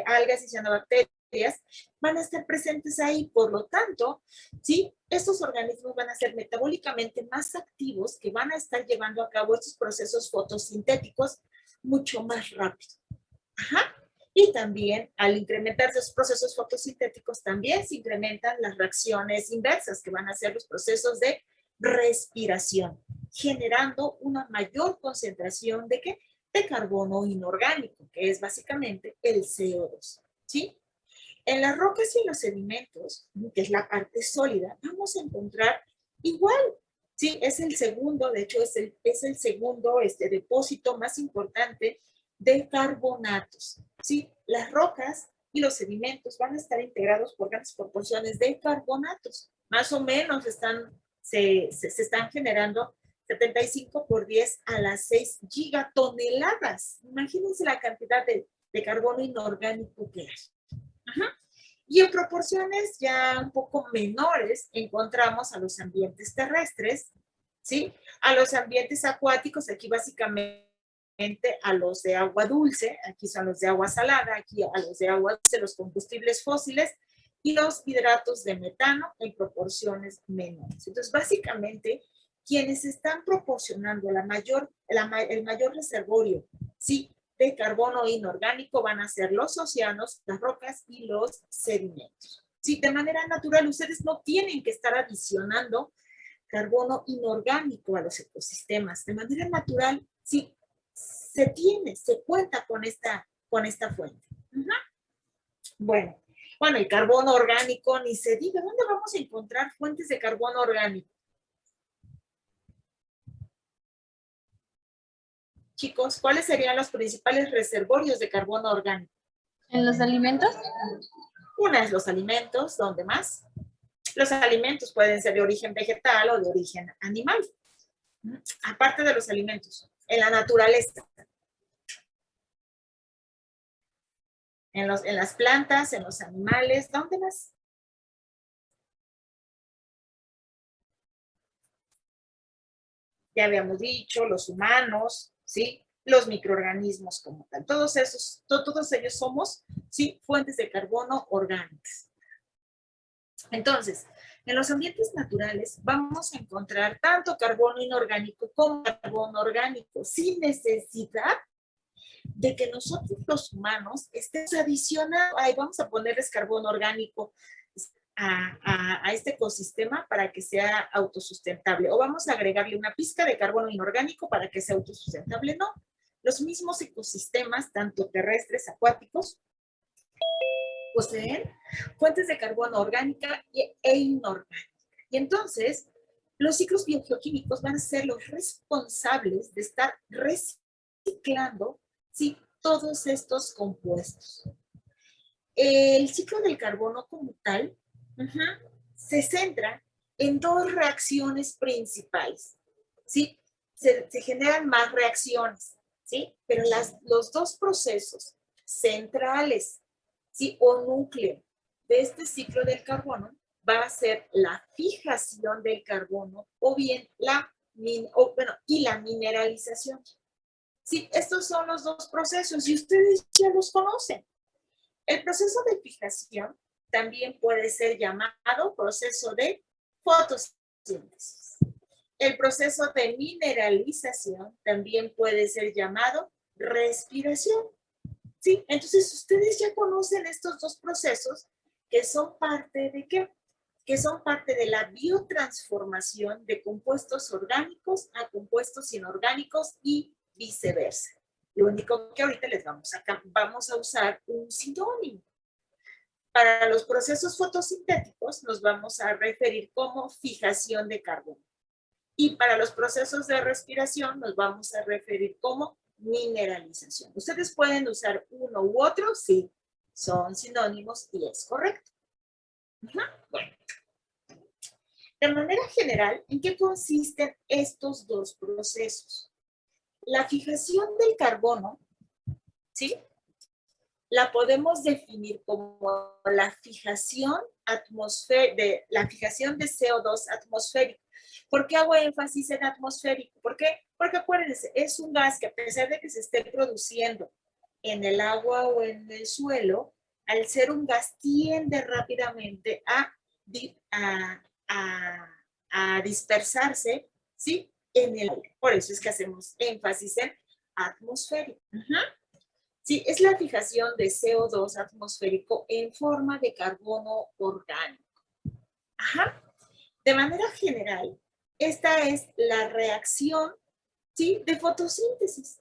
algas y cianobacterias van a estar presentes ahí. Por lo tanto, ¿sí? Estos organismos van a ser metabólicamente más activos, que van a estar llevando a cabo estos procesos fotosintéticos mucho más rápido. Ajá. Y también, al incrementarse esos procesos fotosintéticos, también se incrementan las reacciones inversas, que van a ser los procesos de respiración, generando una mayor concentración ¿de qué? De carbono inorgánico, que es básicamente el CO2, ¿sí? En las rocas y en los sedimentos, que es la parte sólida, vamos a encontrar igual, ¿sí? Es el segundo, de hecho, es el segundo depósito más importante de carbonatos, ¿sí? Las rocas y los sedimentos van a estar integrados por grandes proporciones de carbonatos. Más o menos se están generando 75 por 10 a las 6 gigatoneladas. Imagínense la cantidad de carbono inorgánico que hay. Ajá. Y en proporciones ya un poco menores encontramos a los ambientes terrestres, ¿sí? A los ambientes acuáticos, aquí básicamente a los de agua dulce, aquí son los de agua salada, aquí a los de agua dulce, los combustibles fósiles y los hidratos de metano en proporciones menores. Entonces, básicamente, quienes están proporcionando el mayor reservorio, ¿sí? De carbono inorgánico van a ser los océanos, las rocas y los sedimentos. Sí, de manera natural, ustedes no tienen que estar adicionando carbono inorgánico a los ecosistemas. De manera natural, sí, se cuenta con esta fuente. Bueno, el carbono orgánico, ni se diga, ¿dónde vamos a encontrar fuentes de carbono orgánico? Chicos, ¿cuáles serían los principales reservorios de carbono orgánico? ¿En los alimentos? Una es los alimentos, ¿dónde más? Los alimentos pueden ser de origen vegetal o de origen animal. Aparte de los alimentos, en la naturaleza. En las plantas, en los animales, ¿dónde más? Ya habíamos dicho, los humanos, ¿sí? Los microorganismos como tal. Todos ellos somos, ¿sí? Fuentes de carbono orgánicas. Entonces, en los ambientes naturales vamos a encontrar tanto carbono inorgánico como carbono orgánico, sin necesidad de que nosotros los humanos estemos adicionando, vamos a ponerles carbono orgánico a este ecosistema para que sea autosustentable, o vamos a agregarle una pizca de carbono inorgánico para que sea autosustentable. No, los mismos ecosistemas, tanto terrestres, acuáticos, poseen fuentes de carbono orgánica e inorgánica. Y entonces, los ciclos biogeoquímicos van a ser los responsables de estar reciclando, ¿sí? Todos estos compuestos. El ciclo del carbono como tal se centra en dos reacciones principales, ¿sí? Se generan más reacciones, ¿sí? Pero los dos procesos centrales, ¿sí? O núcleo de este ciclo del carbono va a ser la fijación del carbono o bien la mineralización. Sí, estos son los dos procesos y ustedes ya los conocen. El proceso de fijación también puede ser llamado proceso de fotosíntesis. El proceso de mineralización también puede ser llamado respiración. ¿Sí? Entonces, ustedes ya conocen estos dos procesos que son parte de ¿qué? Que son parte de la biotransformación de compuestos orgánicos a compuestos inorgánicos y viceversa. Lo único que ahorita vamos a usar un sinónimo. Para los procesos fotosintéticos nos vamos a referir como fijación de carbono. Y para los procesos de respiración nos vamos a referir como mineralización. Ustedes pueden usar uno u otro, sí, son sinónimos y es correcto. Bueno. De manera general, ¿en qué consisten estos dos procesos? La fijación del carbono, ¿sí? La podemos definir como la fijación de CO2 atmosférico. ¿Por qué hago énfasis en atmosférico? ¿Por qué? Porque acuérdense, es un gas que a pesar de que se esté produciendo en el agua o en el suelo, al ser un gas tiende rápidamente a dispersarse, ¿sí? En el aire. Por eso es que hacemos énfasis en atmosférico. Sí, es la fijación de CO2 atmosférico en forma de carbono orgánico. Ajá. De manera general, esta es la reacción, ¿sí?, de fotosíntesis,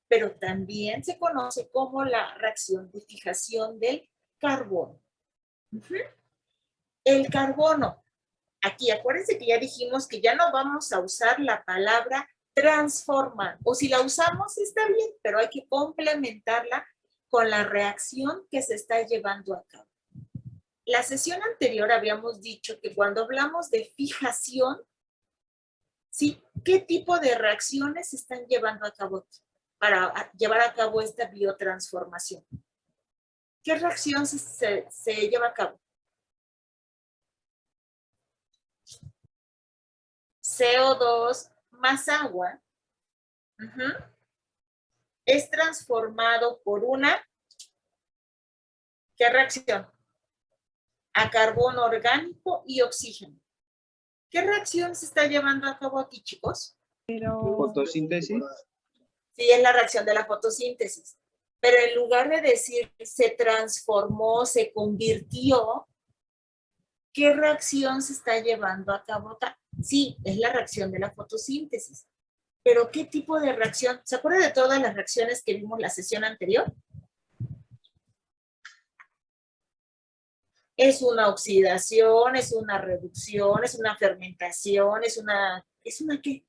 pero también se conoce como la reacción de fijación del carbono. El carbono, aquí acuérdense que ya dijimos que ya no vamos a usar la palabra transformar, o si la usamos está bien, pero hay que complementarla con la reacción que se está llevando a cabo. La sesión anterior habíamos dicho que cuando hablamos de fijación, ¿sí?, ¿qué tipo de reacciones se están llevando a cabo para llevar a cabo esta biotransformación? ¿Qué reacción se lleva a cabo? CO2 más agua es transformado por una, ¿qué reacción? A carbono orgánico y oxígeno. ¿Qué reacción se está llevando a cabo aquí, chicos? Fotosíntesis. Sí, es la reacción de la fotosíntesis. Pero en lugar de decir se transformó, se convirtió, ¿qué reacción se está llevando a cabo acá? Sí, es la reacción de la fotosíntesis. Pero ¿qué tipo de reacción? ¿Se acuerda de todas las reacciones que vimos la sesión anterior? Es una oxidación, es una reducción, es una fermentación, ¿es una qué?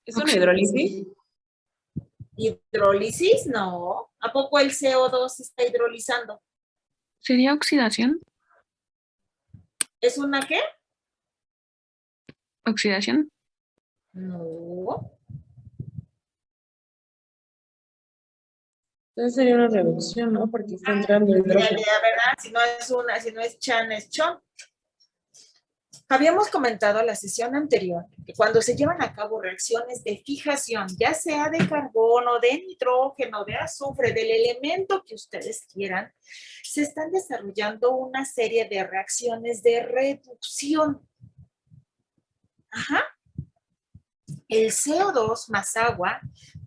¿Es una hidrólisis? ¿Hidrólisis? No. ¿A poco el CO2 se está hidrolizando? ¿Sería oxidación? ¿Es una qué? ¿Oxidación? No. Entonces sería una reducción, ¿no? Porque está entrando hidrógeno. ¿Verdad? Si no es chan, es chon. Habíamos comentado en la sesión anterior que cuando se llevan a cabo reacciones de fijación, ya sea de carbono, de nitrógeno, de azufre, del elemento que ustedes quieran, se están desarrollando una serie de reacciones de reducción. Ajá. El CO2 más agua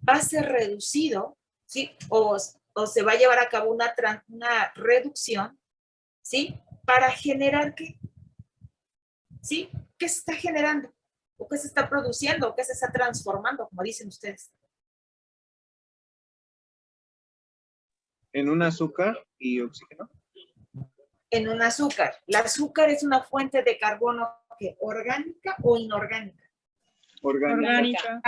va a ser reducido, ¿sí? O se va a llevar a cabo una reducción, ¿sí? Para generar ¿qué? ¿Sí? ¿Qué se está generando? ¿O qué se está produciendo? ¿O qué se está transformando? Como dicen ustedes. En un azúcar y oxígeno. En un azúcar. ¿El azúcar es una fuente de carbono ¿qué? ¿Orgánica o inorgánica? Orgánica.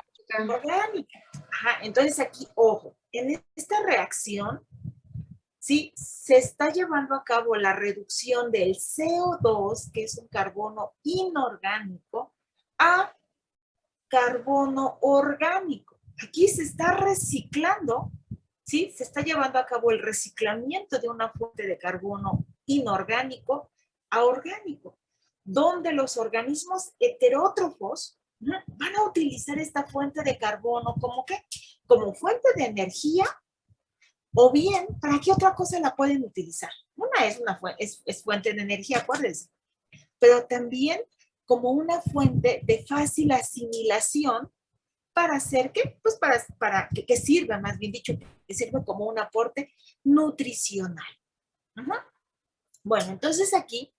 Orgánica. Ajá, entonces aquí, ojo, en esta reacción, ¿sí?, se está llevando a cabo la reducción del CO2, que es un carbono inorgánico, a carbono orgánico. Aquí se está reciclando, ¿sí? Se está llevando a cabo el reciclamiento de una fuente de carbono inorgánico a orgánico, donde los organismos heterótrofos van a utilizar esta fuente de carbono como ¿qué? Como fuente de energía, o bien, ¿para qué otra cosa la pueden utilizar? Una es fuente de energía, acuérdense, pero también como una fuente de fácil asimilación para hacer que, pues para que sirva, más bien dicho, que sirva como un aporte nutricional. Bueno, entonces aquí,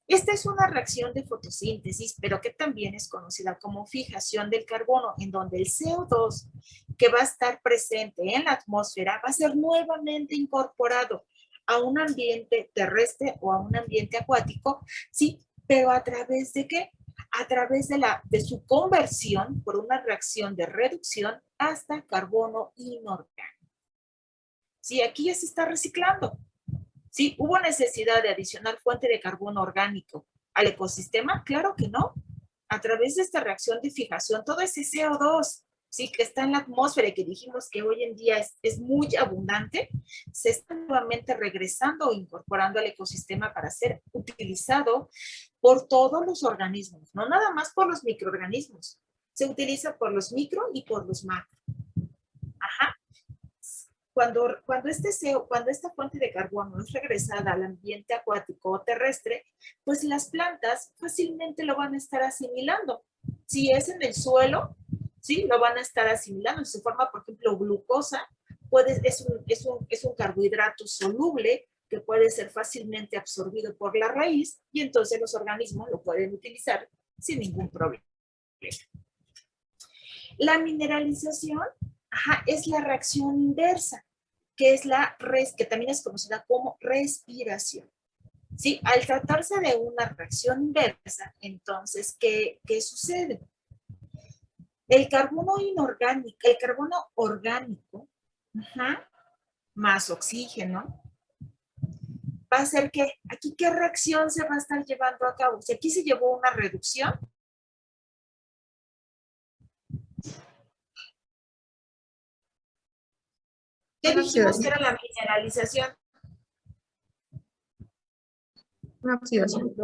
esta es una reacción de fotosíntesis, pero que también es conocida como fijación del carbono, en donde el CO2 que va a estar presente en la atmósfera va a ser nuevamente incorporado a un ambiente terrestre o a un ambiente acuático, sí, pero ¿a través de qué? A través de su conversión por una reacción de reducción hasta carbono inorgánico. Sí, aquí ya se está reciclando. ¿Sí? ¿Hubo necesidad de adicionar fuente de carbono orgánico al ecosistema? Claro que no. A través de esta reacción de fijación, todo ese CO2, ¿sí?, que está en la atmósfera y que dijimos que hoy en día es muy abundante, se está nuevamente regresando o incorporando al ecosistema para ser utilizado por todos los organismos, no nada más por los microorganismos. Se utiliza por los micro y por los macro. Ajá. cuando esta fuente de carbono es regresada al ambiente acuático o terrestre, pues las plantas fácilmente lo van a estar asimilando. Si es en el suelo, ¿sí? Lo van a estar asimilando. Si se forma, por ejemplo, glucosa, es un carbohidrato soluble que puede ser fácilmente absorbido por la raíz y entonces los organismos lo pueden utilizar sin ningún problema. La mineralización es la reacción inversa, que es que también es conocida como respiración. ¿Sí? Al tratarse de una reacción inversa, entonces, ¿qué sucede? El carbono inorgánico, el carbono orgánico, más oxígeno, va a hacer que, aquí, ¿qué reacción se va a estar llevando a cabo? Si aquí se llevó una reducción, ¿qué dijimos que era la mineralización? Una oxidación.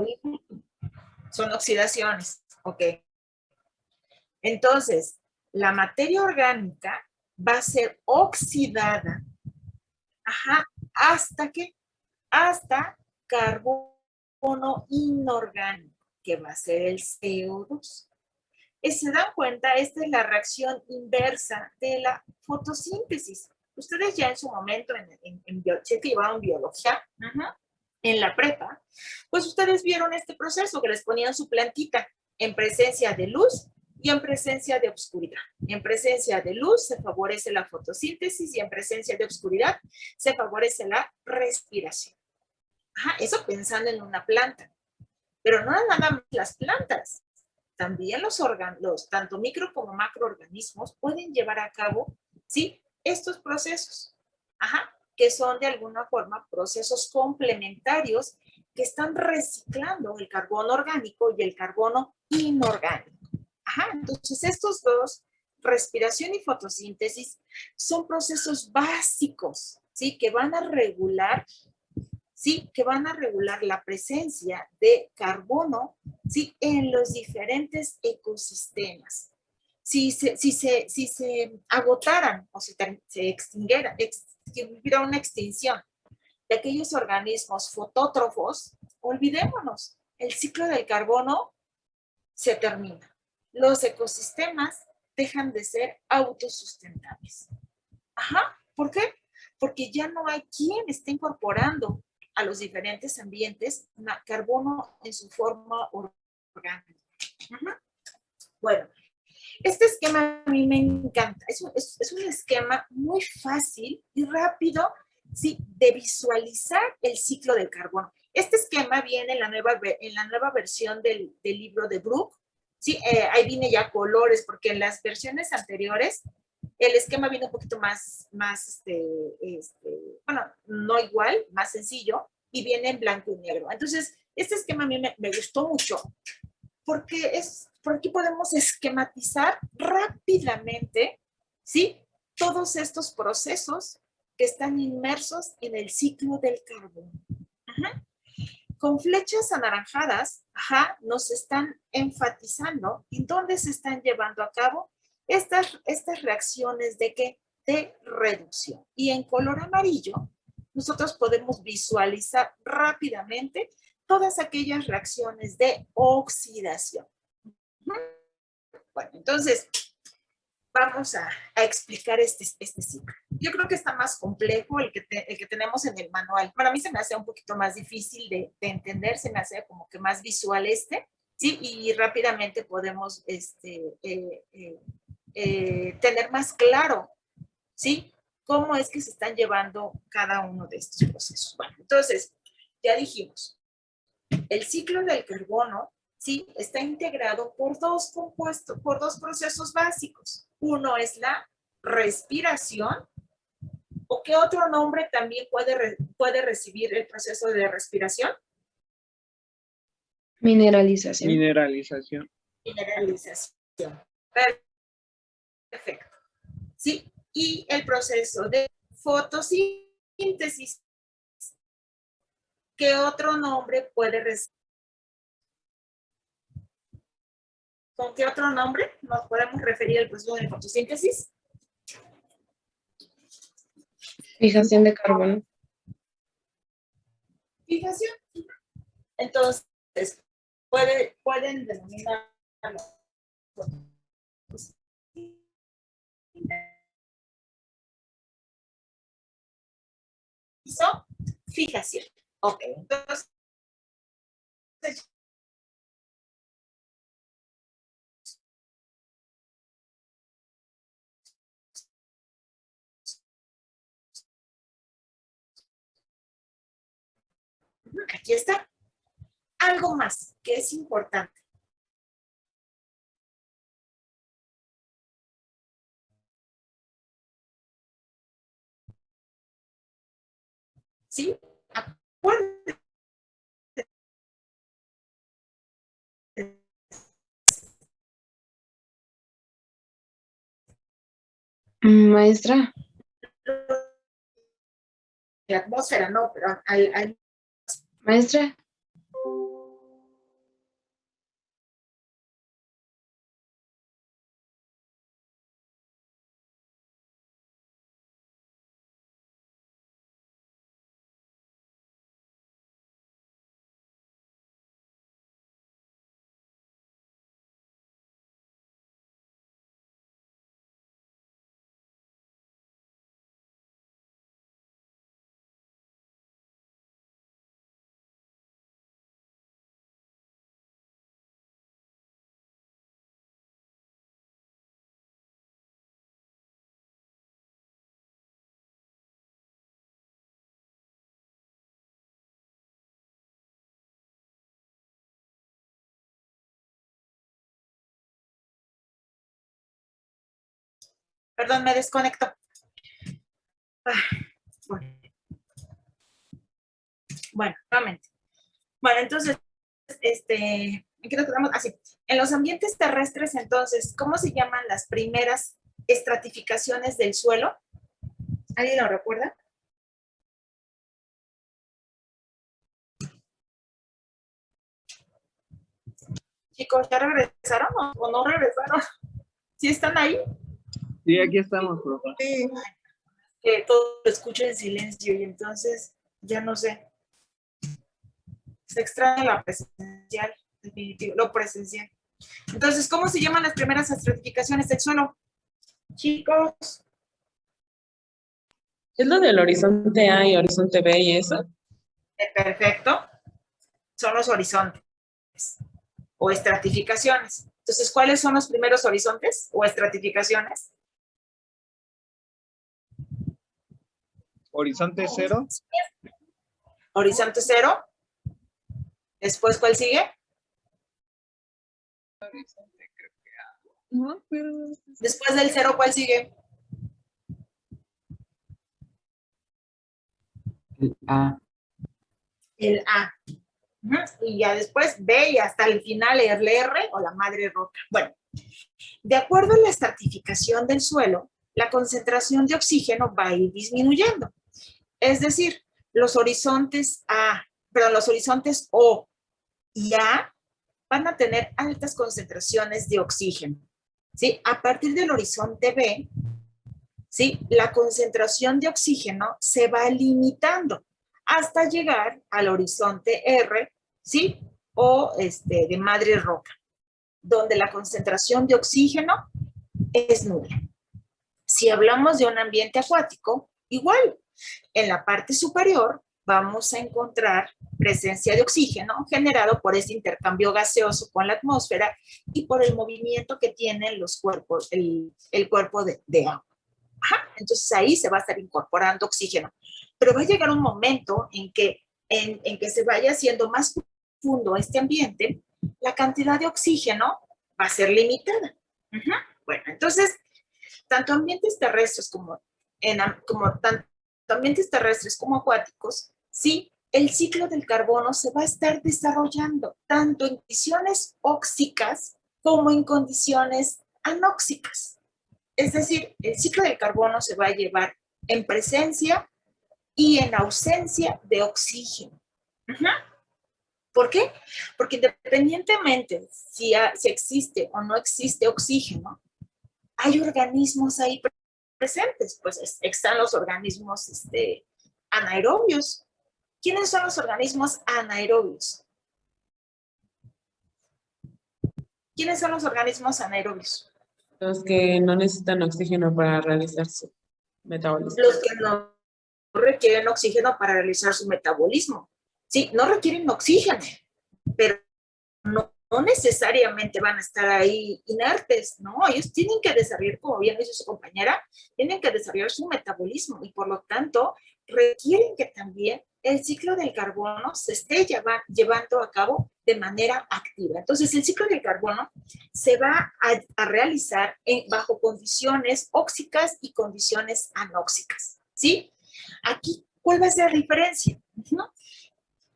Son oxidaciones, ok. Entonces, la materia orgánica va a ser oxidada, hasta carbono inorgánico, que va a ser el CO2. ¿Se dan cuenta? Esta es la reacción inversa de la fotosíntesis. Ustedes ya en su momento, si es que llevaron biología, en la prepa, pues ustedes vieron este proceso que les ponían su plantita en presencia de luz y en presencia de oscuridad. En presencia de luz se favorece la fotosíntesis y en presencia de oscuridad se favorece la respiración. Eso pensando en una planta. Pero no nada más las plantas. También los tanto micro como macroorganismos pueden llevar a cabo, ¿sí?, estos procesos, que son de alguna forma procesos complementarios que están reciclando el carbono orgánico y el carbono inorgánico. Entonces estos dos, respiración y fotosíntesis, son procesos básicos, ¿sí?, que van a regular, ¿sí?, que van a regular la presencia de carbono, ¿sí?, en los diferentes ecosistemas. Si se agotaran o si se extinguiera, hubiera una extinción de aquellos organismos fotótrofos, olvidémonos, el ciclo del carbono se termina. Los ecosistemas dejan de ser autosustentables. ¿Por qué? Porque ya no hay quien esté incorporando a los diferentes ambientes carbono en su forma orgánica. Bueno, este esquema a mí me encanta. Es un esquema muy fácil y rápido, ¿sí?, de visualizar el ciclo del carbono. Este esquema viene en la nueva versión del libro de Brook. ¿Sí? Ahí viene ya colores, porque en las versiones anteriores el esquema viene un poquito más bueno, no igual, más sencillo, y viene en blanco y negro. Entonces, este esquema a mí me gustó mucho, porque por aquí podemos esquematizar rápidamente, ¿sí?, todos estos procesos que están inmersos en el ciclo del carbono. Con flechas anaranjadas, nos están enfatizando en dónde se están llevando a cabo estas reacciones de reducción. Y en color amarillo, nosotros podemos visualizar rápidamente todas aquellas reacciones de oxidación. Bueno, entonces, vamos a explicar este ciclo. Yo creo que está más complejo el que tenemos en el manual. Para mí se me hace un poquito más difícil de entender, se me hace como que más visual ¿sí? Y rápidamente podemos tener más claro, ¿sí?, cómo es que se están llevando cada uno de estos procesos. Bueno, entonces, ya dijimos, el ciclo del carbono, ¿sí?, está integrado por dos procesos básicos. Uno es la respiración, o qué otro nombre también puede recibir el proceso de respiración. Mineralización. Mineralización. Mineralización. Perfecto. ¿Sí? Y el proceso de fotosíntesis. ¿Qué otro nombre puede recibir? ¿Con qué otro nombre nos podemos referir al proceso de fotosíntesis? Fijación de carbono. Fijación. Entonces, pueden denominarlo fijación. Ok, entonces aquí está. Algo más que es importante. ¿Sí? Acuérdense. Maestra, La atmósfera, no, pero maestra. Perdón, me desconecto. Bueno, nuevamente. Bueno, entonces, ¿qué nos quedamos? Así. En los ambientes terrestres, entonces, ¿cómo se llaman las primeras estratificaciones del suelo? ¿Alguien lo recuerda? Chicos, ¿ya regresaron o no regresaron? ¿Sí están ahí? Sí, aquí estamos, profe. Sí. Que todo lo escucho en silencio y entonces ya no sé. Se extraña la presencial, definitivo, lo presencial. Entonces, ¿cómo se llaman las primeras estratificaciones del suelo? Chicos. ¿Es lo del horizonte A y horizonte B y eso? Perfecto. Son los horizontes o estratificaciones. Entonces, ¿cuáles son los primeros horizontes o estratificaciones? Horizonte 0. Horizonte 0. Después, ¿cuál sigue? No, pero... Después del 0, ¿cuál sigue? El A. El A. Y ya después B y hasta el final el R o la madre roca. Bueno, de acuerdo a la estratificación del suelo, la concentración de oxígeno va a ir disminuyendo. Es decir, los horizontes los horizontes O y A van a tener altas concentraciones de oxígeno. ¿Sí? A partir del horizonte B, ¿sí? La concentración de oxígeno se va limitando hasta llegar al horizonte R, ¿sí? O de madre roca, donde la concentración de oxígeno es nula. Si hablamos de un ambiente acuático, igual, en la parte superior vamos a encontrar presencia de oxígeno generado por este intercambio gaseoso con la atmósfera y por el movimiento que tienen los cuerpos, el cuerpo de agua. Ajá, entonces ahí se va a estar incorporando oxígeno. Pero va a llegar un momento en que se vaya haciendo más profundo este ambiente, la cantidad de oxígeno va a ser limitada. Bueno, entonces, tanto ambientes terrestres como ambientes terrestres como acuáticos, sí, el ciclo del carbono se va a estar desarrollando tanto en condiciones óxicas como en condiciones anóxicas. Es decir, el ciclo del carbono se va a llevar en presencia y en ausencia de oxígeno. ¿Por qué? Porque independientemente si existe o no existe oxígeno, hay organismos ahí presentes? Pues están los organismos anaerobios. ¿Quiénes son los organismos anaerobios? ¿Quiénes son los organismos anaerobios? Los que no necesitan oxígeno para realizar su metabolismo. Los que no requieren oxígeno para realizar su metabolismo. Sí, no requieren oxígeno, pero no necesariamente van a estar ahí inertes, ¿no? Ellos tienen que desarrollar, como bien dice su compañera, tienen que desarrollar su metabolismo y por lo tanto requieren que también el ciclo del carbono se esté llevando a cabo de manera activa. Entonces, el ciclo del carbono se va a realizar bajo condiciones óxicas y condiciones anóxicas, ¿sí? Aquí, ¿cuál va a ser la diferencia? ¿No?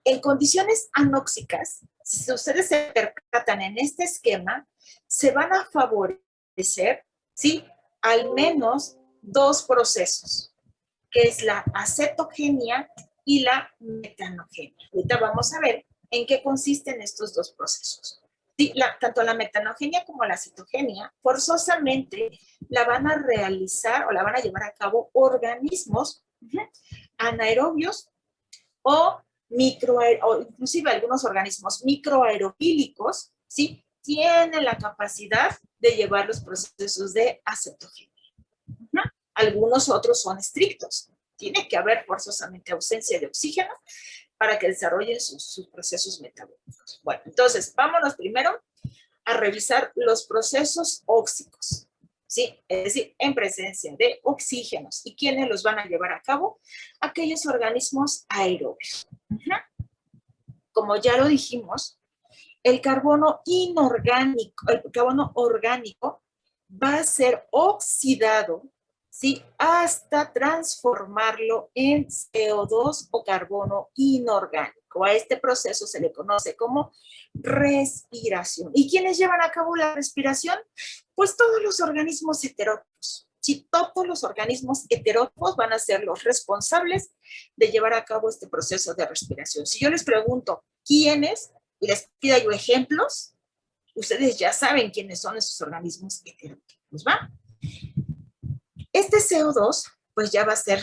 En condiciones anóxicas, si ustedes se percatan en este esquema, se van a favorecer, ¿sí? Al menos dos procesos, que es la acetogenia y la metanogenia. Ahorita vamos a ver en qué consisten estos dos procesos. Sí, tanto la metanogenia como la acetogenia forzosamente la van a realizar o la van a llevar a cabo organismos anaerobios o inclusive algunos organismos microaerofílicos, ¿sí? Tienen la capacidad de llevar los procesos de acetogenia. Algunos otros son estrictos. Tiene que haber forzosamente ausencia de oxígeno para que desarrollen sus procesos metabólicos. Bueno, entonces, vámonos primero a revisar los procesos óxicos, ¿sí? Es decir, en presencia de oxígenos. ¿Y quiénes los van a llevar a cabo? Aquellos organismos aerobios. Como ya lo dijimos, el carbono inorgánico, el carbono orgánico va a ser oxidado, ¿sí? Hasta transformarlo en CO2 o carbono inorgánico. A este proceso se le conoce como respiración. ¿Y quiénes llevan a cabo la respiración? Pues todos los organismos heterótrofos. Sí, todos los organismos heterótrofos van a ser los responsables de llevar a cabo este proceso de respiración. Si yo les pregunto, ¿quiénes? Y les pido yo ejemplos, ustedes ya saben quiénes son esos organismos heterótrofos, ¿va? Este CO2, pues ya va a ser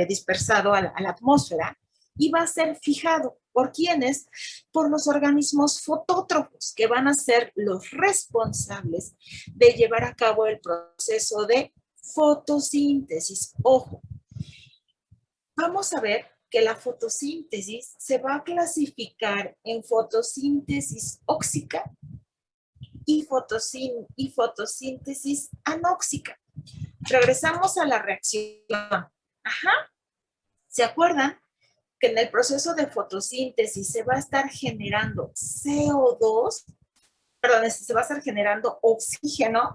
dispersado a la atmósfera y va a ser fijado. ¿Por quiénes? Por los organismos fotótrofos, que van a ser los responsables de llevar a cabo el proceso de fotosíntesis. Ojo, vamos a ver que la fotosíntesis se va a clasificar en fotosíntesis óxica y fotosíntesis anóxica. Regresamos a la reacción. Ajá. ¿Se acuerdan que en el proceso de fotosíntesis se va a estar generando CO2? Perdón, se va a estar generando oxígeno.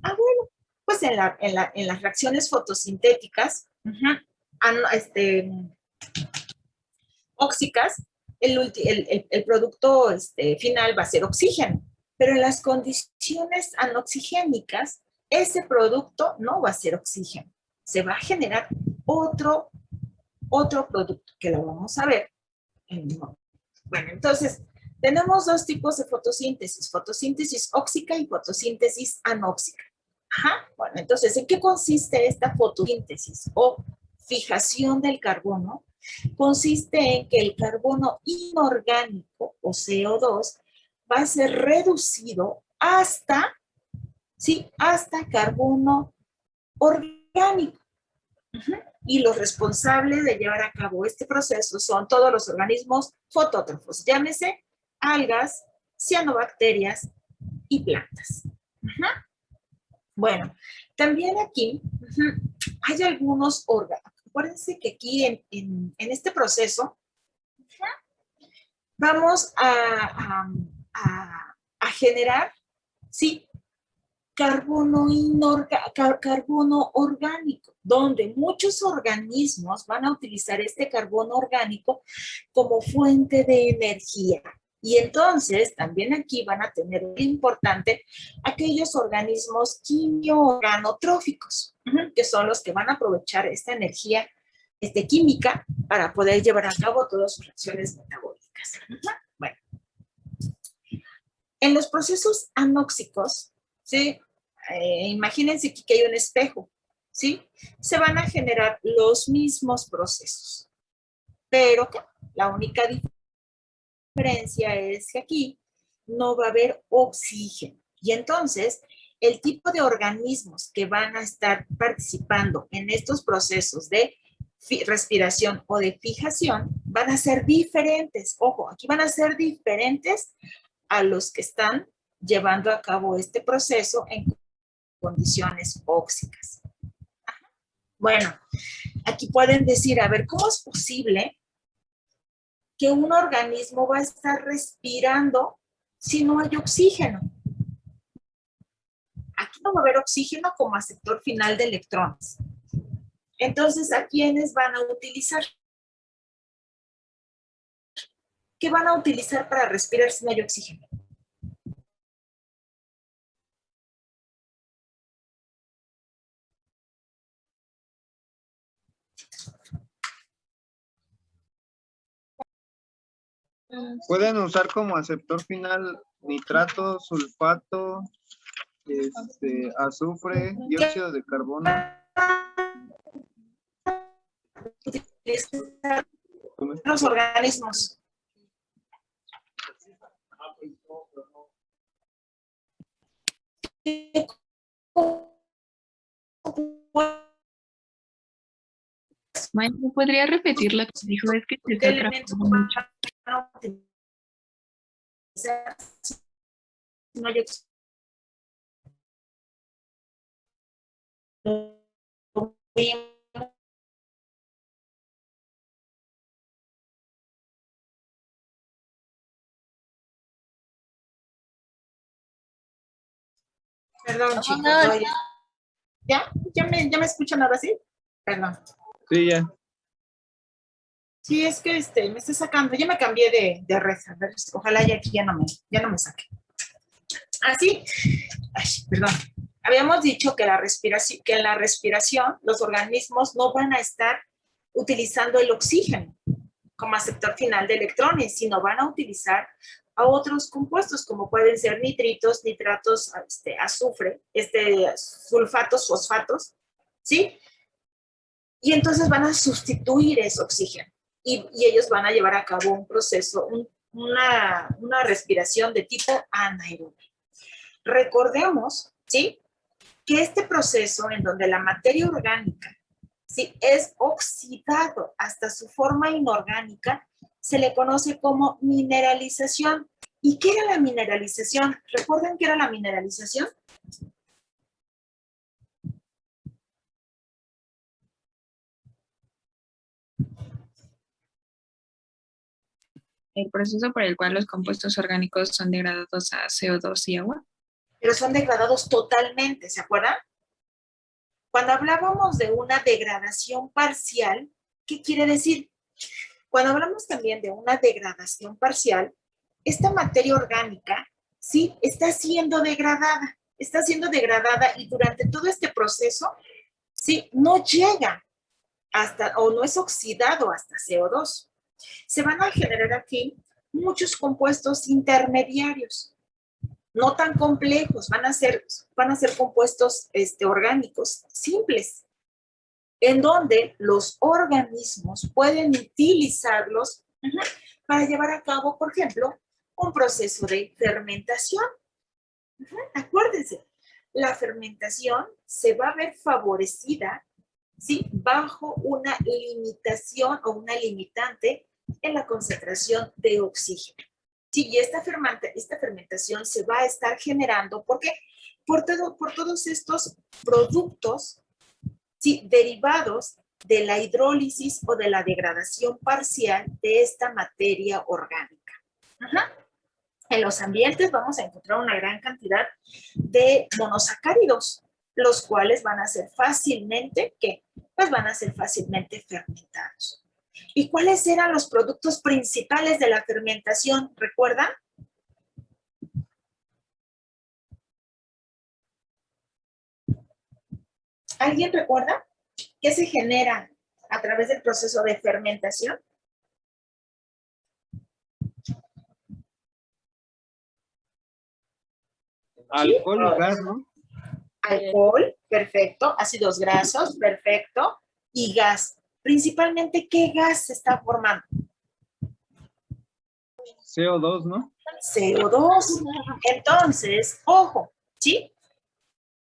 Ah, bueno, pues en las reacciones fotosintéticas, óxicas, el producto final va a ser oxígeno, pero en las condiciones anoxigénicas, ese producto no va a ser oxígeno, se va a generar otro producto que lo vamos a ver en un momento. Bueno, entonces, tenemos dos tipos de fotosíntesis óxica y fotosíntesis anóxica. Ajá, bueno, entonces, ¿en qué consiste esta fotosíntesis o fijación del carbono? Consiste en que el carbono inorgánico o CO2 va a ser reducido hasta, ¿sí? Hasta carbono orgánico. Y los responsables de llevar a cabo este proceso son todos los organismos fotótrofos, llámese algas, cianobacterias y plantas. Bueno, también aquí hay algunos órganos. Acuérdense que aquí en este proceso vamos a generar, ¿sí? Carbono orgánico, donde muchos organismos van a utilizar este carbono orgánico como fuente de energía. Y entonces también aquí van a tener muy importante aquellos organismos quimio-organotróficos, que son los que van a aprovechar esta energía química para poder llevar a cabo todas sus reacciones metabólicas. Bueno, en los procesos anóxicos, ¿sí? Imagínense que hay un espejo. ¿sí? Se van a generar los mismos procesos. Pero ¿qué? La única diferencia es que aquí no va a haber oxígeno. Y entonces, el tipo de organismos que van a estar participando en estos procesos de respiración o de fijación van a ser diferentes. Ojo, aquí van a ser diferentes a los que están llevando a cabo este proceso en condiciones óxicas. Bueno, aquí pueden decir, a ver, ¿cómo es posible que un organismo va a estar respirando si no hay oxígeno? Aquí no va a haber oxígeno como aceptor final de electrones. Entonces, ¿a quiénes van a utilizar? ¿Qué van a utilizar para respirar si no hay oxígeno? Pueden usar como aceptor final nitrato, sulfato, azufre, dióxido de carbono. Utilizar los organismos. Maestro, ¿podría repetir lo que dijo? Es que se ¿Qué está elementos atrapando mucho. van a utilizar si no hay oxígeno? Perdón, chicos. Oye. ¿Ya? ¿Ya me escuchan ahora sí? Perdón. Sí, ya. Sí, es que me está sacando. Ya me cambié de red. A ver, ojalá ya aquí ya no me saque. Así. Ay, perdón. Habíamos dicho que en la respiración los organismos no van a estar utilizando el oxígeno como aceptor final de electrones, sino van a utilizar a otros compuestos como pueden ser nitritos, nitratos, azufre, sulfatos, fosfatos, ¿sí? Y entonces van a sustituir ese oxígeno y ellos van a llevar a cabo un proceso, una respiración de tipo anaerobio. Recordemos, ¿sí? Que este proceso en donde la materia orgánica, ¿sí?, es oxidado hasta su forma inorgánica, se le conoce como mineralización. ¿Y qué era la mineralización? ¿Recuerdan qué era la mineralización? El proceso por el cual los compuestos orgánicos son degradados a CO2 y agua. Pero son degradados totalmente, ¿se acuerdan? Cuando hablábamos de una degradación parcial, ¿qué quiere decir? Cuando hablamos también de una degradación parcial, esta materia orgánica, ¿sí?, está siendo degradada y durante todo este proceso, ¿sí?, no llega hasta, o no es oxidado hasta CO2. Se van a generar aquí muchos compuestos intermediarios, no tan complejos, van a ser compuestos orgánicos simples, en donde los organismos pueden utilizarlos para llevar a cabo, por ejemplo, un proceso de fermentación. Acuérdense, la fermentación se va a ver favorecida, ¿sí?, bajo una limitación o una limitante en la concentración de oxígeno. Sí, y esta fermentación se va a estar generando, ¿por qué? Por todos estos productos, ¿sí?, derivados de la hidrólisis o de la degradación parcial de esta materia orgánica. En los ambientes vamos a encontrar una gran cantidad de monosacáridos, los cuales van a ser fácilmente, ¿qué? Pues van a ser fácilmente fermentados. ¿Y cuáles eran los productos principales de la fermentación? ¿Recuerdan? ¿Alguien recuerda qué se genera a través del proceso de fermentación? Alcohol y gas, ¿no? Alcohol, perfecto. Ácidos grasos, perfecto. Y gas. Principalmente, ¿qué gas se está formando? CO2, ¿no? CO2. Entonces, ojo, ¿sí?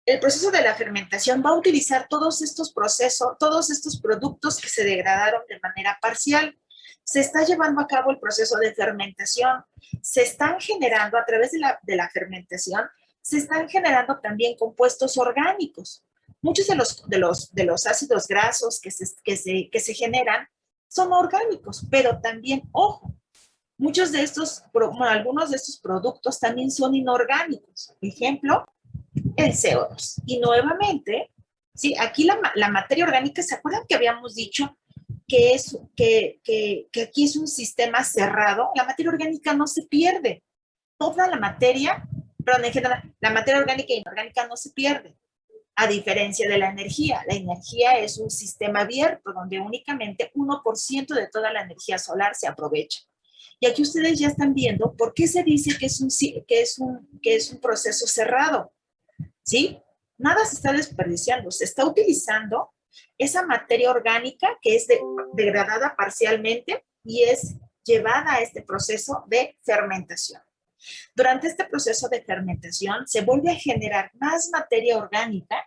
El proceso de la fermentación va a utilizar todos estos procesos, todos estos productos que se degradaron de manera parcial. Se está llevando a cabo el proceso de fermentación. Se están generando, a través de la fermentación, se están generando también compuestos orgánicos. Muchos de los ácidos grasos que se generan son orgánicos, pero también, ojo, muchos de estos, bueno, algunos de estos productos también son inorgánicos. Ejemplo, el CO2. Y nuevamente, ¿sí? Aquí la materia orgánica, ¿se acuerdan que habíamos dicho que aquí es un sistema cerrado? La materia orgánica no se pierde. Toda la materia, perdón, en general, la materia orgánica e inorgánica no se pierde. A diferencia de la energía. La energía es un sistema abierto donde únicamente 1% de toda la energía solar se aprovecha. Y aquí ustedes ya están viendo por qué se dice que es un proceso cerrado. ¿Sí? Nada se está desperdiciando, se está utilizando esa materia orgánica que es degradada parcialmente y es llevada a este proceso de fermentación. Durante este proceso de fermentación se vuelve a generar más materia orgánica,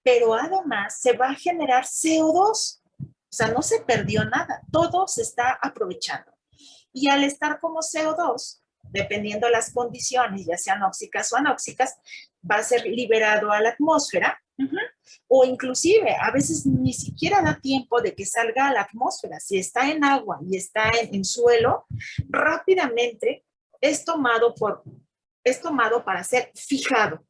pero además se va a generar CO2. O sea, no se perdió nada, todo se está aprovechando. Y al estar como CO2, dependiendo de las condiciones, ya sean óxicas o anóxicas, va a ser liberado a la atmósfera, o inclusive a veces ni siquiera da tiempo de que salga a la atmósfera. Si está en agua y está en suelo, rápidamente es tomado para ser fijado.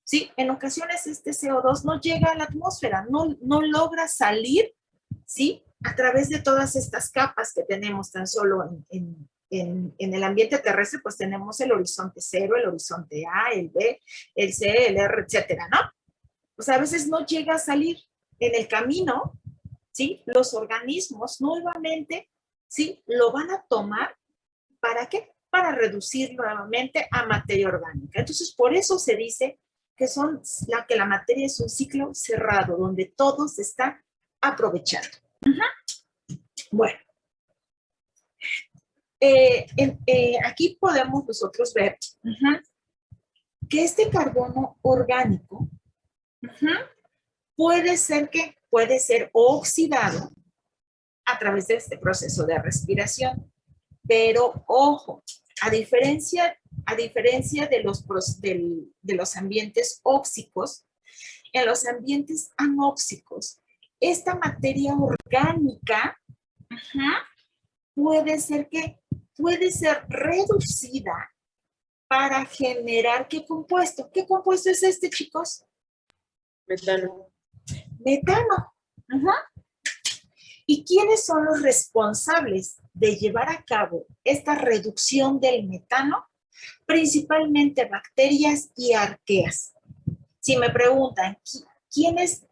¿Sí? En ocasiones este CO2 no llega a la atmósfera, no logra salir, ¿sí? A través de todas estas capas que tenemos tan solo en el ambiente terrestre, pues tenemos el horizonte 0, el horizonte A, el B, el C, el R, etcétera, ¿no? Pues a veces no llega a salir en el camino, ¿sí? Los organismos nuevamente, ¿sí? Lo van a tomar, ¿para qué? Para reducir nuevamente a materia orgánica. Entonces, por eso se dice que la materia es un ciclo cerrado, donde todo se está aprovechando. Bueno, aquí podemos nosotros ver que este carbono orgánico puede ser oxidado a través de este proceso de respiración. Pero ojo, a diferencia de los ambientes óxicos, en los ambientes anóxicos, esta materia orgánica puede ser reducida para generar ¿qué compuesto? ¿Qué compuesto es este, chicos? Metano. Metano. ¿Y quiénes son los responsables de llevar a cabo esta reducción del metano? Principalmente bacterias y arqueas. Si me preguntan, ¿quiénes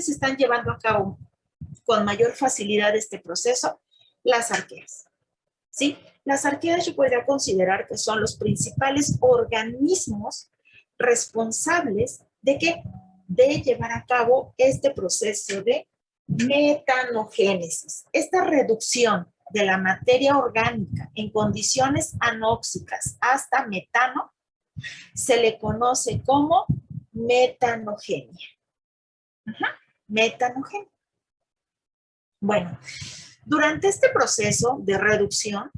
están llevando a cabo con mayor facilidad este proceso? Las arqueas. ¿Sí? Las arqueas yo podría considerar que son los principales organismos responsables de llevar a cabo este proceso de metanogénesis. Esta reducción de la materia orgánica en condiciones anóxicas hasta metano se le conoce como metanogenia. Metanogenia. Bueno, durante este proceso de reducción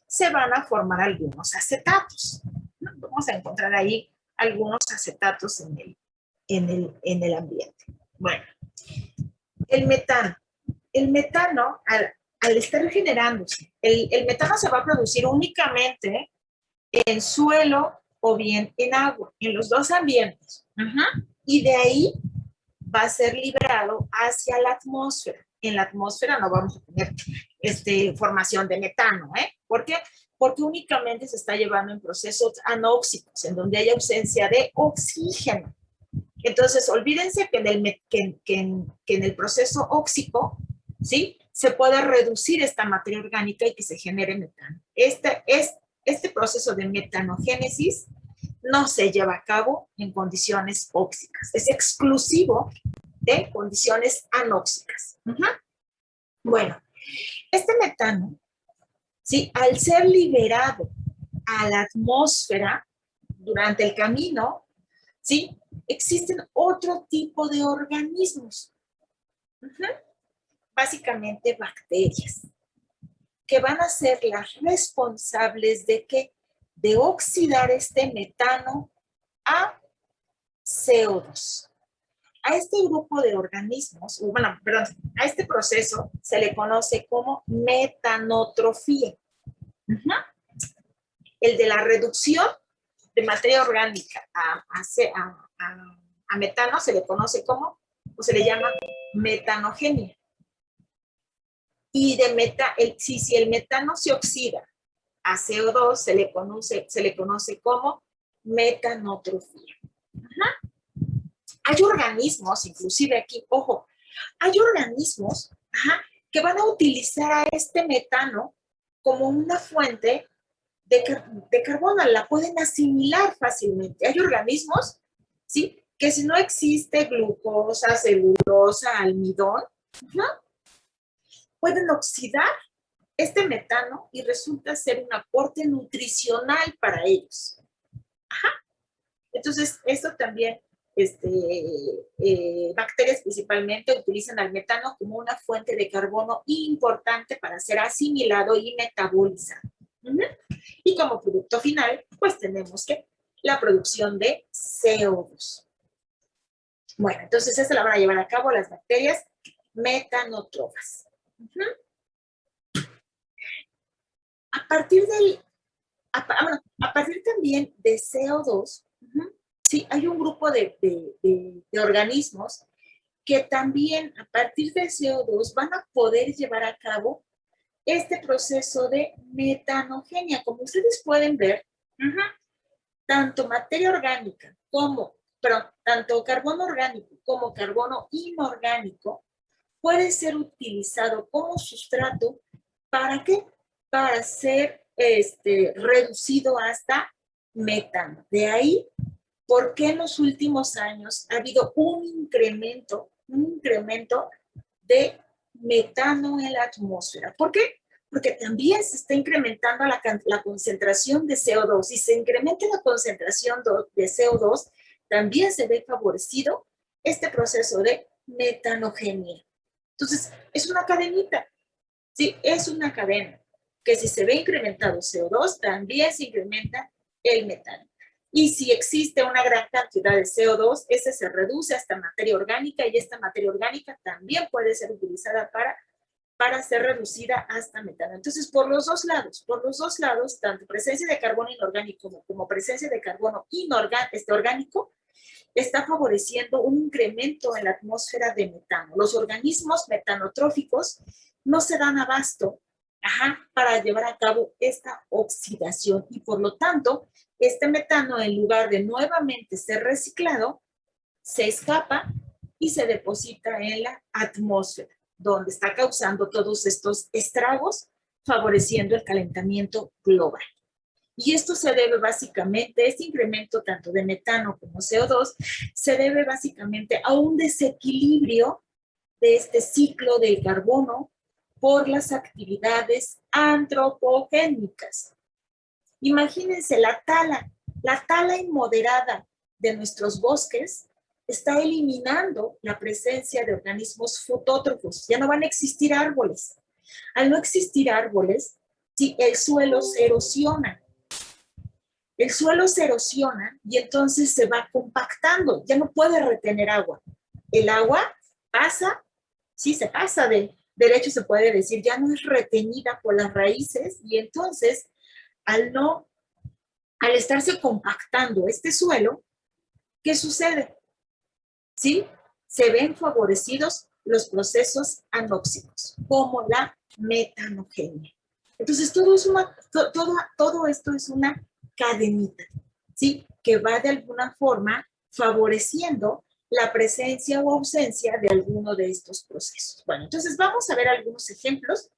se van a formar algunos acetatos. Vamos a encontrar ahí algunos acetatos en el ambiente. Bueno, el metano, al estar generándose, el metano se va a producir únicamente en suelo o bien en agua, en los dos ambientes. Y de ahí va a ser liberado hacia la atmósfera. En la atmósfera no vamos a tener formación de metano, ¿eh? ¿Por qué? Porque únicamente se está llevando en procesos anóxicos, en donde hay ausencia de oxígeno. Entonces, olvídense que en el proceso óxico, ¿sí? Se puede reducir esta materia orgánica y que se genere metano. Este proceso de metanogénesis no se lleva a cabo en condiciones óxicas. Es exclusivo de condiciones anóxicas. Bueno, este metano, ¿sí? Al ser liberado a la atmósfera durante el camino, ¿sí? Existen otro tipo de organismos, básicamente bacterias, que van a ser las responsables de ¿qué? De oxidar este metano a CO2. A este grupo de organismos, bueno, perdón, a este proceso se le conoce como metanotrofía. El de la reducción de materia orgánica a metano se le conoce como, o se le llama metanogenia. Y si el metano se oxida a CO2, se le conoce como metanotrofía. Hay organismos, inclusive aquí, ojo, hay organismos que van a utilizar a este metano como una fuente de carbono, la pueden asimilar fácilmente. Hay organismos, ¿sí? Que si no existe glucosa, celulosa, almidón, pueden oxidar este metano y resulta ser un aporte nutricional para ellos. Entonces, esto también, bacterias principalmente utilizan al metano como una fuente de carbono importante para ser asimilado y metabolizado. Y como producto final, pues tenemos que la producción de CO2. Bueno, entonces esto lo van a llevar a cabo las bacterias metanotrofas. A partir también de CO2, sí, hay un grupo de organismos que también a partir de CO2 van a poder llevar a cabo este proceso de metanogenia. Como ustedes pueden ver, tanto materia orgánica tanto carbono orgánico como carbono inorgánico puede ser utilizado como sustrato. ¿Para qué? Para ser reducido hasta metano. De ahí, ¿por qué en los últimos años ha habido un incremento de metano en la atmósfera? ¿Por qué? Porque también se está incrementando la concentración de CO2. Si se incrementa la concentración de CO2, también se ve favorecido este proceso de metanogenia. Entonces, es una cadenita. Sí, es una cadena que si se ve incrementado CO2, también se incrementa el metano. Y si existe una gran cantidad de CO2, ese se reduce hasta materia orgánica y esta materia orgánica también puede ser utilizada para ser reducida hasta metano. Entonces, por los dos lados, tanto presencia de carbono inorgánico como presencia de carbono orgánico, está favoreciendo un incremento en la atmósfera de metano. Los organismos metanotróficos no se dan abasto para llevar a cabo esta oxidación y por lo tanto, este metano en lugar de nuevamente ser reciclado, se escapa y se deposita en la atmósfera, donde está causando todos estos estragos, favoreciendo el calentamiento global. Y esto se debe básicamente, este incremento tanto de metano como CO2, se debe básicamente a un desequilibrio de este ciclo del carbono por las actividades antropogénicas. Imagínense la tala inmoderada de nuestros bosques está eliminando la presencia de organismos fotótrofos. Ya no van a existir árboles. Al no existir árboles, sí, el suelo se erosiona. El suelo se erosiona y entonces se va compactando. Ya no puede retener agua. El agua pasa, sí, se pasa de derecho, se puede decir, ya no es retenida por las raíces y entonces al estarse compactando este suelo, ¿qué sucede? ¿Sí? Se ven favorecidos los procesos anóxicos, como la metanogenia. Entonces, todo esto es una cadenita, ¿sí? Que va de alguna forma favoreciendo la presencia o ausencia de alguno de estos procesos. Bueno, entonces vamos a ver algunos ejemplos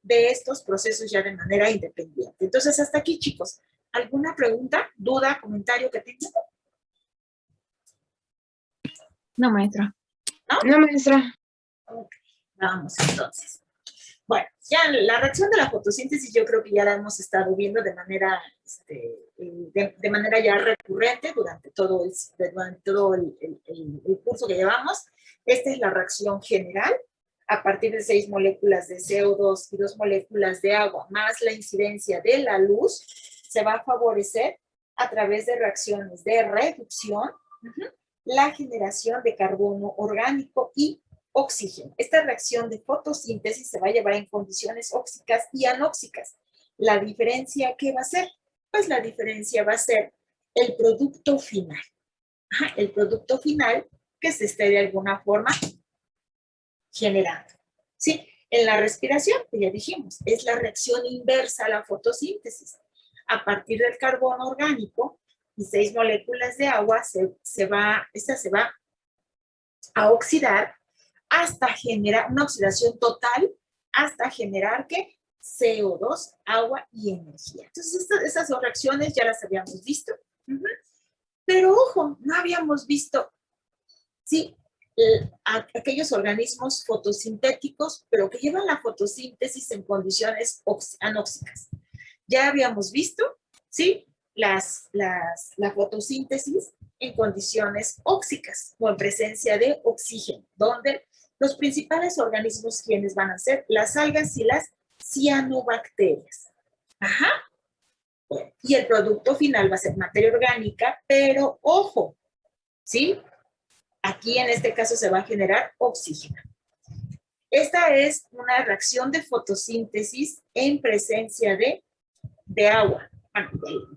de estos procesos ya de manera independiente. Entonces, hasta aquí, chicos, ¿Alguna pregunta, duda, comentario que tengan? No, maestra. No, maestra. Ok, vamos entonces. Bueno, ya la reacción de la fotosíntesis yo creo que ya la hemos estado viendo de manera, de manera ya recurrente durante todo el curso que llevamos. Esta es la reacción general. A partir de 6 moléculas de CO2 y 2 moléculas de agua, más la incidencia de la luz, se va a favorecer a través de reacciones de reducción, la generación de carbono orgánico y oxígeno. Esta reacción de fotosíntesis se va a llevar en condiciones óxicas y anóxicas. ¿La diferencia qué va a ser? Pues la diferencia va a ser el producto final. El producto final que se esté de alguna forma generando. ¿Sí? En la respiración, que ya dijimos, es la reacción inversa a la fotosíntesis. A partir del carbono orgánico y 6 moléculas de agua, esta se va a oxidar hasta generar una oxidación total, hasta generar ¿qué? CO2, agua y energía. Entonces, esas dos reacciones ya las habíamos visto. Pero ojo, no habíamos visto, ¿sí? Aquellos organismos fotosintéticos, pero que llevan la fotosíntesis en condiciones anóxicas. Ya habíamos visto, ¿sí? La fotosíntesis en condiciones óxicas o en presencia de oxígeno, donde los principales organismos quienes van a ser las algas y las cianobacterias. Ajá. Bueno, y el producto final va a ser materia orgánica, pero ojo, ¿sí? Aquí en este caso se va a generar oxígeno. Esta es una reacción de fotosíntesis en presencia de agua,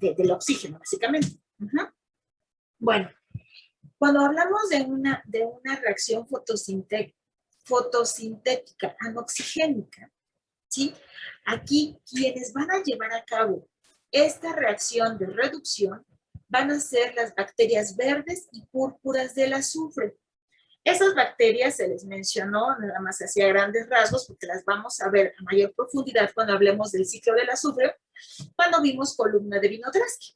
del oxígeno, básicamente. Bueno, cuando hablamos de una reacción fotosintética anoxigénica, ¿sí? Aquí quienes van a llevar a cabo esta reacción de reducción van a ser las bacterias verdes y púrpuras del azufre. Esas bacterias se les mencionó nada más hacia grandes rasgos porque las vamos a ver a mayor profundidad cuando hablemos del ciclo del azufre, cuando vimos columna de Winogradsky.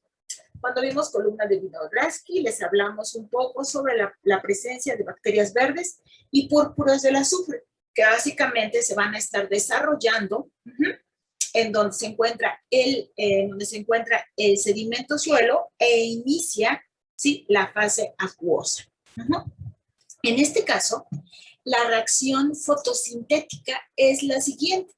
Cuando vimos columna de Winogradsky les hablamos un poco sobre la presencia de bacterias verdes y púrpuras del azufre, que básicamente se van a estar desarrollando en donde se encuentra el sedimento suelo e inicia, ¿sí? La fase acuosa. En este caso, la reacción fotosintética es la siguiente,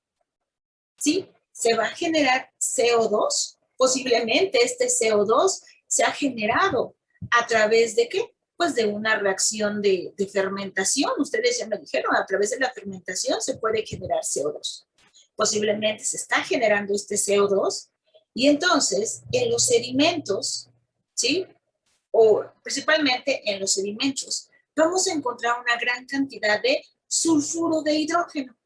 ¿sí? Se va a generar CO2, posiblemente este CO2 se ha generado a través de ¿qué? Pues de una reacción de fermentación. Ustedes ya me dijeron, a través de la fermentación se puede generar CO2. Posiblemente se está generando este CO2 y entonces en los sedimentos, ¿sí? O principalmente en los sedimentos, vamos a encontrar una gran cantidad de sulfuro de hidrógeno.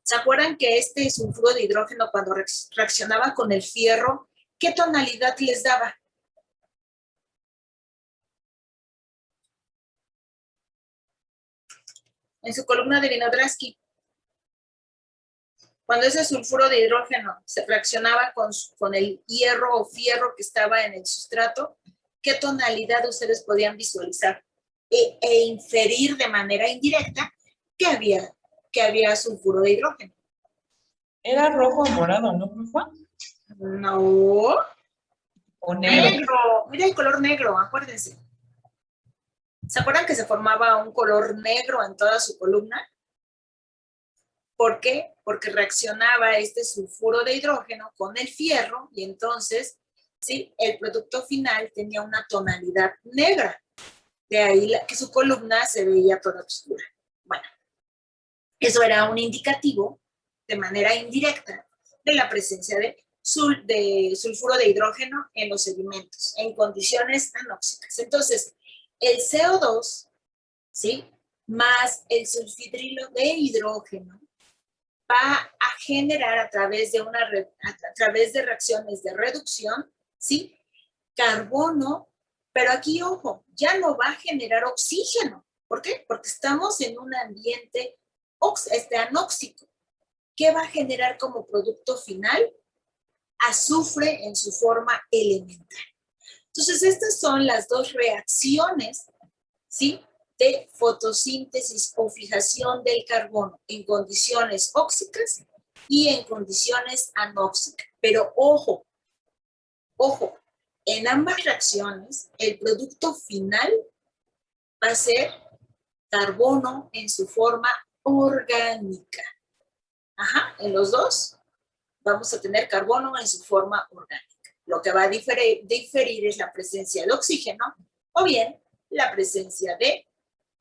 ¿Se acuerdan que este sulfuro de hidrógeno cuando reaccionaba con el fierro, qué tonalidad les daba? En su columna de Winogradsky, cuando ese sulfuro de hidrógeno se reaccionaba con el hierro o fierro que estaba en el sustrato, ¿qué tonalidad ustedes podían visualizar e inferir de manera indirecta que había sulfuro de hidrógeno? Era rojo o morado, ¿no, profe? No. O negro. Negro. Mira el color negro, acuérdense. ¿Se acuerdan que se formaba un color negro en toda su columna? ¿Por qué? Porque reaccionaba este sulfuro de hidrógeno con el fierro y entonces, ¿sí? El producto final tenía una tonalidad negra. De ahí que su columna se veía toda oscura. Bueno, eso era un indicativo de manera indirecta de la presencia de sulfuro de hidrógeno en los sedimentos en condiciones anóxicas. Entonces, el CO2, ¿sí? Más el sulfidrilo de hidrógeno va a generar a través de reacciones de reducción, ¿sí? Carbono, pero aquí, ojo, ya no va a generar oxígeno. ¿Por qué? Porque estamos en un ambiente anóxico. ¿Qué va a generar como producto final? azufre en su forma elemental. Entonces, estas son las dos reacciones, ¿sí?, de fotosíntesis o fijación del carbono en condiciones óxicas y en condiciones anóxicas. Pero ojo, en ambas reacciones, el producto final va a ser carbono en su forma orgánica. Ajá, en los dos vamos a tener carbono en su forma orgánica. Lo que va a diferir es la presencia de oxígeno o bien la presencia de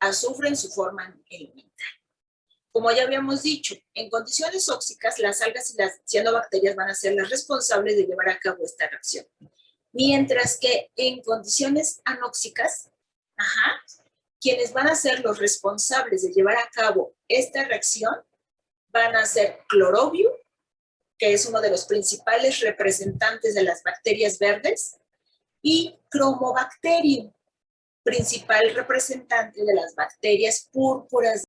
azufre en su forma elemental. Como ya habíamos dicho, en condiciones óxicas, las algas y las cianobacterias van a ser las responsables de llevar a cabo esta reacción. Mientras que en condiciones anóxicas, quienes van a ser los responsables de llevar a cabo esta reacción van a ser clorobio, que es uno de los principales representantes de las bacterias verdes, y cromobacterium, principal representante de las bacterias púrpuras